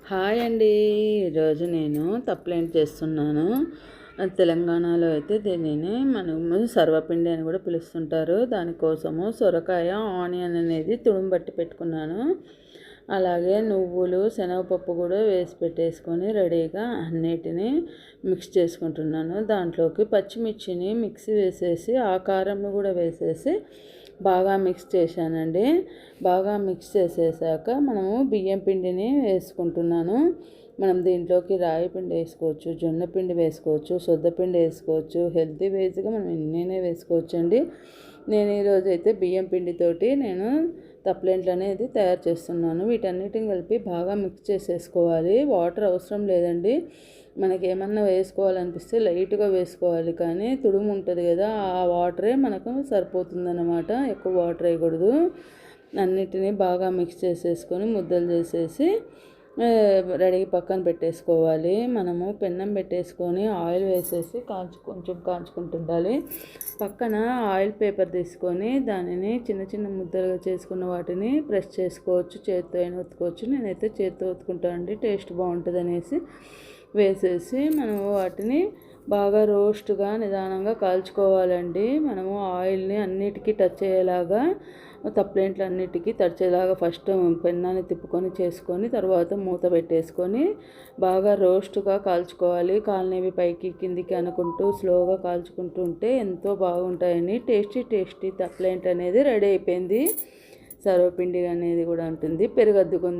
Hi అండి. ఈరోజు నేను తప్పులేంటి చేస్తున్నాను. తెలంగాణలో అయితే దీనిని మనము సర్వపిండి అని కూడా పిలుస్తుంటారు. దానికోసము సొరకాయ, ఆనియన్ అనేది తుడుంబట్టి పెట్టుకున్నాను. అలాగే నువ్వులు, శనగపప్పు కూడా వేసి పెట్టేసుకొని రెడీగా అన్నిటినీ మిక్స్ చేసుకుంటున్నాను. దాంట్లోకి పచ్చిమిర్చిని మిక్సీ వేసేసి ఆ కారంను కూడా వేసేసి బాగా మిక్స్ చేశానండి. బాగా మిక్స్ చేసేసాక మనము బియ్యం పిండిని వేసుకుంటున్నాను. మనం దీంట్లోకి రాగి పిండి వేసుకోవచ్చు, జొన్న పిండి వేసుకోవచ్చు, సొద్దపిండి వేసుకోవచ్చు. హెల్తీ వేస్గా మనం ఎన్నైనా వేసుకోవచ్చు అండి. నేను ఈరోజు అయితే బియ్యం పిండితోటి నేను తప్లెంట్లు అనేది తయారు చేస్తున్నాను. వీటన్నిటిని కలిపి బాగా మిక్స్ చేసేసుకోవాలి. వాటర్ అవసరం లేదండి. మనకి ఏమన్నా వేసుకోవాలనిపిస్తే లైట్గా వేసుకోవాలి, కానీ తుడుము ఉంటుంది కదా, ఆ వాటరే మనకు సరిపోతుందన్నమాట. ఎక్కువ వాటర్ వేయకూడదు. అన్నిటినీ బాగా మిక్స్ చేసేసుకొని ముద్దలు చేసేసి రెడీ పక్కన పెట్టేసుకోవాలి. మనము పెన్నం పెట్టేసుకొని ఆయిల్ వేసేసి కొంచెం కాంచుకుంటుండాలి. పక్కన ఆయిల్ పేపర్ తీసుకొని దానిని చిన్న చిన్న ముద్దలుగా చేసుకున్న వాటిని ప్రెస్ చేసుకోవచ్చు, చేతితో అయినా ఒత్తుకోవచ్చు. నేనైతే చేతితో ఒత్తుకుంటాను అండి, టేస్ట్ బాగుంటుంది అనేసి. వేసేసి మనము వాటిని బాగా రోస్ట్గా నిదానంగా కాల్చుకోవాలండి. మనము ఆయిల్ని అన్నిటికీ టచ్ అయ్యేలాగా, తప్లెంట్లు అన్నిటికీ తడిచేలాగా ఫస్ట్ పెన్నాన్ని తిప్పుకొని చేసుకొని తర్వాత మూత పెట్టేసుకొని బాగా రోస్ట్గా కాల్చుకోవాలి. కాలనేవి పైకి కిందికి అనుకుంటూ స్లోగా కాల్చుకుంటూ ఉంటే ఎంతో బాగుంటాయని టేస్టీ తప్లెంట్ అనేది రెడీ అయిపోయింది. సర్వపిండి అనేది కూడా ఉంటుంది. పెరుగద్దుకొని